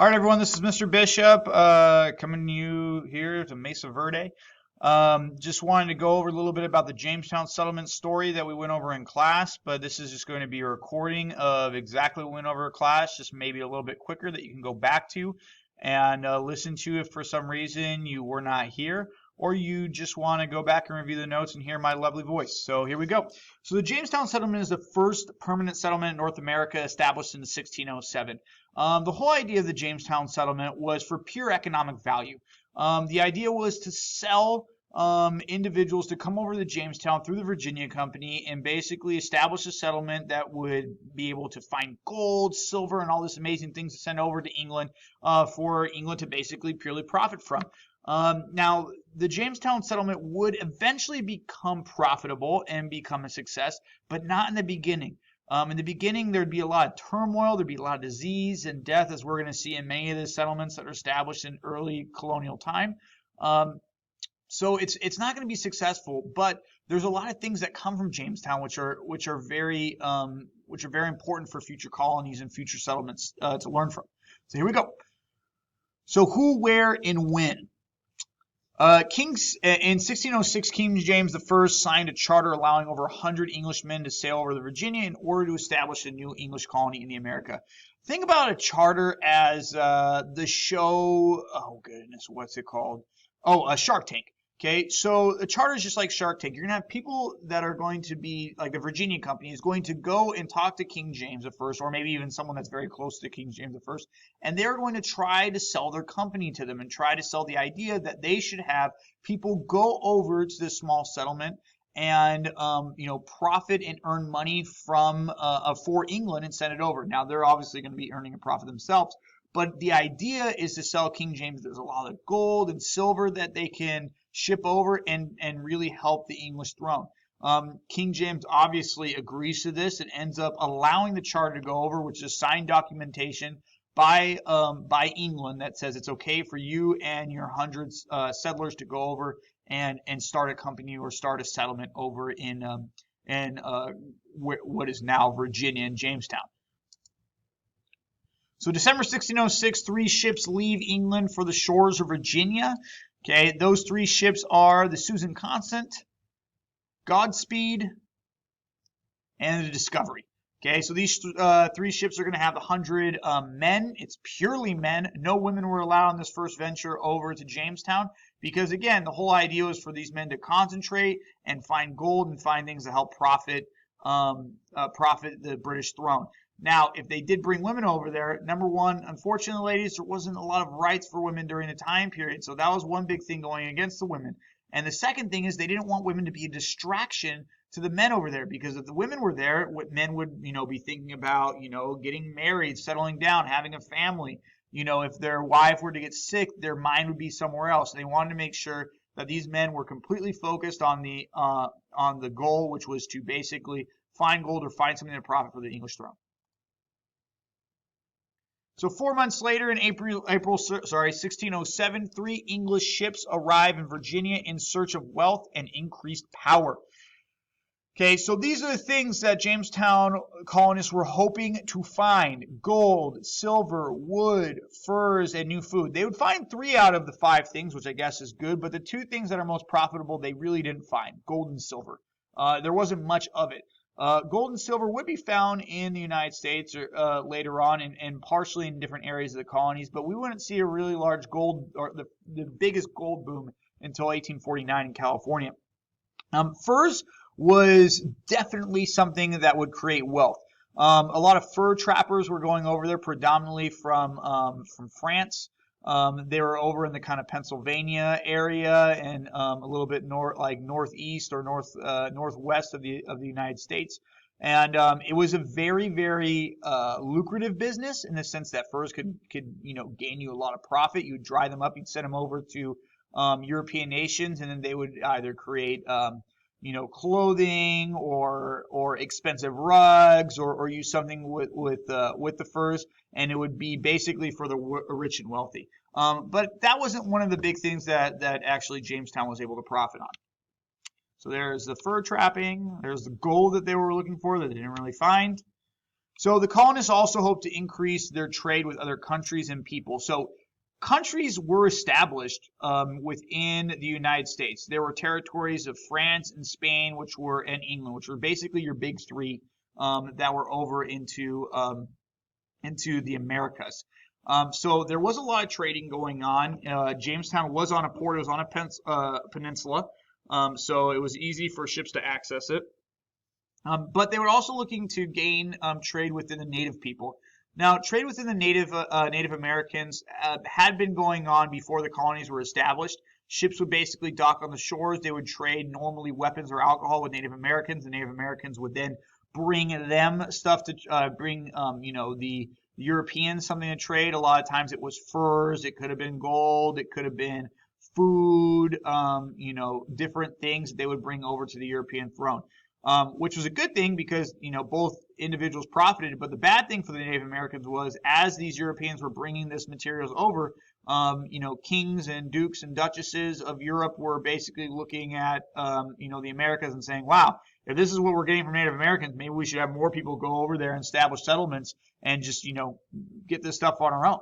All right, everyone, this is Mr. Bishop coming to you here to Mesa Verde. Just wanted to go over a little bit about the Jamestown settlement story that we went over in class, but this is just going to be a recording of exactly what we went over in class, just maybe a little bit quicker that you can go back to and listen to if for some reason you were not here, or you just want to go back and review the notes and hear my lovely voice. So here we go. So the Jamestown settlement is the first permanent settlement in North America established in 1607. The whole idea of the Jamestown settlement was for pure economic value. The idea was to sell individuals to come over to Jamestown through the Virginia Company and basically establish a settlement that would be able to find gold, silver, and all this amazing things to send over to England for England to basically purely profit from. Now, the Jamestown settlement would eventually become profitable and become a success, but not in the beginning. In the beginning, there'd be a lot of turmoil, there'd be a lot of disease and death, as we're going to see in many of the settlements that are established in early colonial time. So it's not going to be successful, but there's a lot of things that come from Jamestown which are very important for future colonies and future settlements to learn from. So here we go. So who, where, and when? In 1606, King James I signed a charter allowing over 100 Englishmen to sail over to Virginia in order to establish a new English colony in the America. Think about a charter as the show, oh goodness, what's it called? Oh, Shark Tank. Okay, so a charter is just like Shark Tank. You're going to have people that are going to be, like the Virginia Company is going to go and talk to King James I, or maybe even someone that's very close to King James I, and they're going to try to sell their company to them and try to sell the idea that they should have people go over to this small settlement and profit and earn money from for England and send it over. Now, they're obviously going to be earning a profit themselves, but the idea is to sell King James. There's a lot of gold and silver that they can ship over and really help the English throne. King James obviously agrees to this and ends up allowing the charter to go over, which is signed documentation by England that says it's okay for you and your hundreds settlers to go over and start a company or start a settlement over in what is now Virginia and Jamestown. So December 1606, 3 ships leave England for the shores of Virginia. Okay, those 3 ships are the Susan Constant, Godspeed, and the Discovery. Okay, so these 3 ships are going to have 100 men. It's purely men. No women were allowed on this first venture over to Jamestown because, again, the whole idea was for these men to concentrate and find gold and find things to help profit the British throne. Now, if they did bring women over there, number one, unfortunately, ladies, there wasn't a lot of rights for women during the time period. So that was one big thing going against the women. And the second thing is they didn't want women to be a distraction to the men over there, because if the women were there, what men would, be thinking about, getting married, settling down, having a family. If their wife were to get sick, their mind would be somewhere else. They wanted to make sure that these men were completely focused on the goal, which was to basically find gold or find something to profit for the English throne. So 4 months later, in April 1607, 3 English ships arrive in Virginia in search of wealth and increased power. Okay, so these are the things that Jamestown colonists were hoping to find: gold, silver, wood, furs, and new food. They would find 3 out of the 5 things, which I guess is good, but the 2 things that are most profitable they really didn't find: gold and silver. There wasn't much of it. Gold and silver would be found in the United States later on and partially in different areas of the colonies, but we wouldn't see a really large gold or the biggest gold boom until 1849 in California. Furs was definitely something that would create wealth. A lot of fur trappers were going over there, predominantly from France. They were over in the kind of Pennsylvania area and a little bit northeast or northwest of the United States. And it was a very, very lucrative business in the sense that furs could gain you a lot of profit. You would dry them up, you'd send them over to European nations, and then they would either create clothing or expensive rugs or use something with the furs, and it would be basically for the rich and wealthy. But that wasn't one of the big things that actually Jamestown was able to profit on. So there's the fur trapping, there's the gold that they were looking for that they didn't really find. So the colonists also hoped to increase their trade with other countries and people. So countries were established within the United States. There were territories of France and Spain, and England, which were basically your big three that were over into the Americas. So there was a lot of trading going on. Jamestown was on a port; it was on a peninsula, so it was easy for ships to access it. But they were also looking to gain trade within the native people. Now, trade within the Native Americans had been going on before the colonies were established. Ships would basically dock on the shores. They would trade normally weapons or alcohol with Native Americans. The Native Americans would then bring them stuff to bring, the Europeans something to trade. A lot of times it was furs. It could have been gold. It could have been food. Different things that they would bring over to the European throne. Which was a good thing because, both individuals profited. But the bad thing for the Native Americans was as these Europeans were bringing this materials over, kings and dukes and duchesses of Europe were basically looking at, the Americas and saying, wow, if this is what we're getting from Native Americans, maybe we should have more people go over there and establish settlements and just, get this stuff on our own.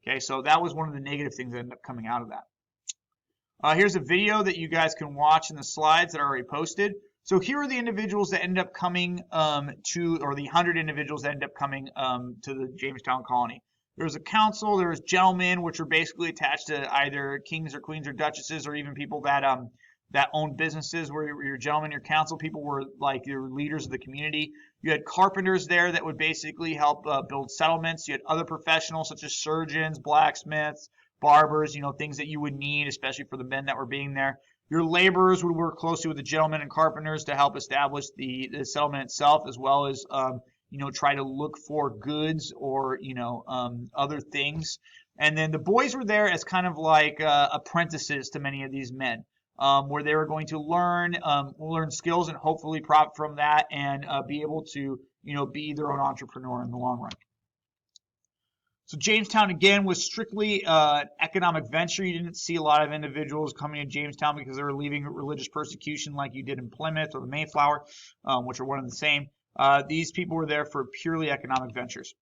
Okay, so that was one of the negative things that ended up coming out of that. Here's a video that you guys can watch in the slides that are already posted. So here are the individuals that ended up coming or the 100 individuals that ended up coming to the Jamestown colony. There was a council, there was gentlemen, which were basically attached to either kings or queens or duchesses, or even people that owned businesses, where your gentlemen, your council people were like your leaders of the community. You had carpenters there that would basically help build settlements. You had other professionals such as surgeons, blacksmiths, barbers, things that you would need, especially for the men that were being there. Your laborers would work closely with the gentlemen and carpenters to help establish the settlement itself, as well as try to look for goods or other things. And then the boys were there as kind of like apprentices to many of these men, where they were going to learn skills and hopefully profit from that and be able to be their own entrepreneur in the long run. So Jamestown, again, was strictly an economic venture. You didn't see a lot of individuals coming to Jamestown because they were leaving religious persecution like you did in Plymouth or the Mayflower, which are one and the same. These people were there for purely economic ventures.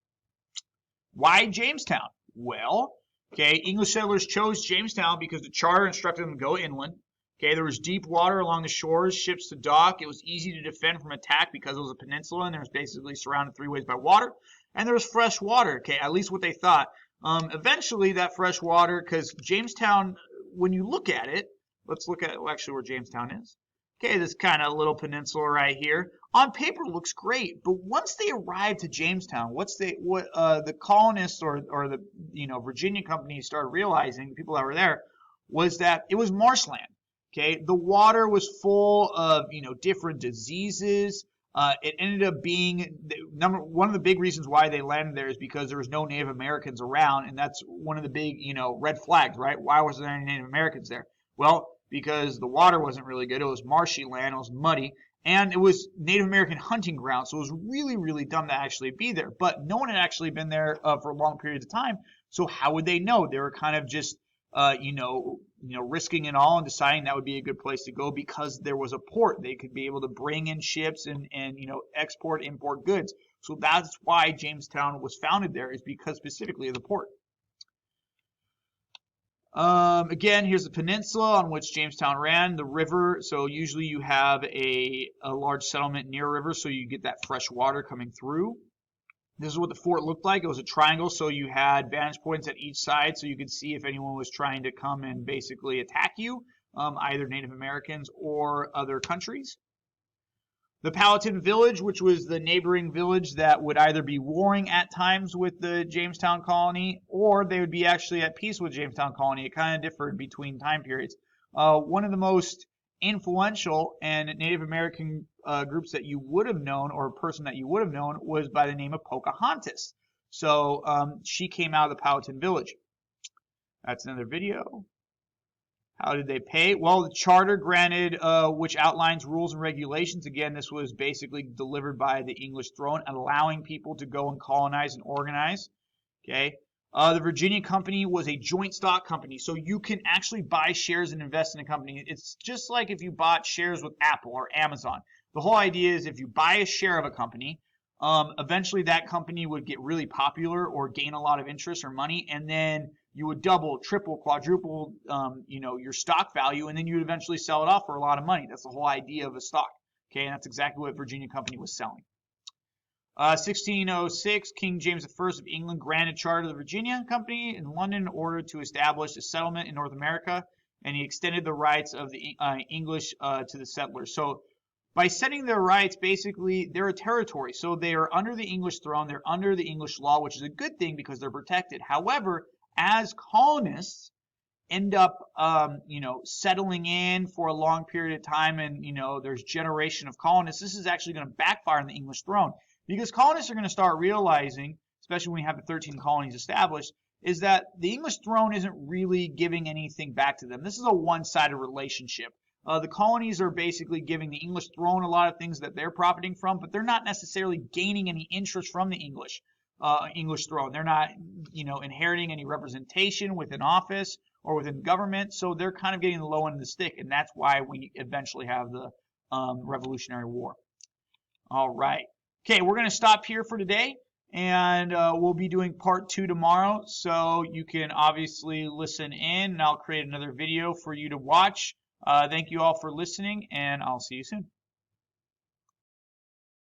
Why Jamestown? Well, English settlers chose Jamestown because the charter instructed them to go inland. There was deep water along the shores, ships to dock. It was easy to defend from attack because it was a peninsula and it was basically surrounded three ways by water. And there was fresh water, at least what they thought. Eventually, that fresh water, because Jamestown, when you look at it, let's look at actually where Jamestown is. This kind of little peninsula right here. On paper, looks great, but once they arrived to Jamestown, what the colonists or the Virginia company started realizing, the people that were there, was that it was marshland. The water was full of different diseases. It ended up being one of the big reasons why they landed there is because there was no Native Americans around, and that's one of the big red flags, right? Why wasn't there any Native Americans there? Well, because the water wasn't really good. It was marshy land, it was muddy, and it was Native American hunting ground, so it was really, really dumb to actually be there. But no one had actually been there for long periods of time, so how would they know? They were kind of just risking it all and deciding that would be a good place to go because there was a port. They could be able to bring in ships and export, import goods. So that's why Jamestown was founded there, is because specifically of the port. Again, here's the peninsula on which Jamestown ran, the river. So usually you have a large settlement near a river, so you get that fresh water coming through. This is what the fort looked like. It was a triangle, so you had vantage points at each side, so you could see if anyone was trying to come and basically attack you, either Native Americans or other countries. The Powhatan village, which was the neighboring village that would either be warring at times with the Jamestown colony, or they would be actually at peace with Jamestown colony. It kind of differed between time periods. One of the most influential and Native American groups that you would have known, or a person that you would have known, was by the name of Pocahontas. So she came out of the Powhatan village. That's another video. How did they pay? Well, the charter granted, which outlines rules and regulations. Again, this was basically delivered by the English throne, allowing people to go and colonize and organize. The Virginia company was a joint stock company, so you can actually buy shares and invest in a company. It's just like if you bought shares with Apple or Amazon. The whole idea is if you buy a share of a company, Eventually that company would get really popular or gain a lot of interest or money, and then you would double, triple, quadruple, your stock value, and then you would eventually sell it off for a lot of money. That's the whole idea of a stock. Okay, and that's exactly what Virginia Company was selling. 1606, King James I of England granted charter to the Virginia Company in London in order to establish a settlement in North America, and he extended the rights of the English to the settlers. So by setting their rights, basically, they're a territory. So they are under the English throne. They're under the English law, which is a good thing because they're protected. However, as colonists end up, settling in for a long period of time, and, there's generation of colonists, this is actually going to backfire on the English throne. Because colonists are going to start realizing, especially when we have the 13 colonies established, is that the English throne isn't really giving anything back to them. This is a one-sided relationship. The colonies are basically giving the English throne a lot of things that they're profiting from, but they're not necessarily gaining any interest from the English throne. They're not, inheriting any representation within office or within government, so they're kind of getting the low end of the stick, and that's why we eventually have the Revolutionary War. All right. Okay, we're going to stop here for today, and we'll be doing part 2 tomorrow, so you can obviously listen in, and I'll create another video for you to watch. Thank you all for listening, and I'll see you soon.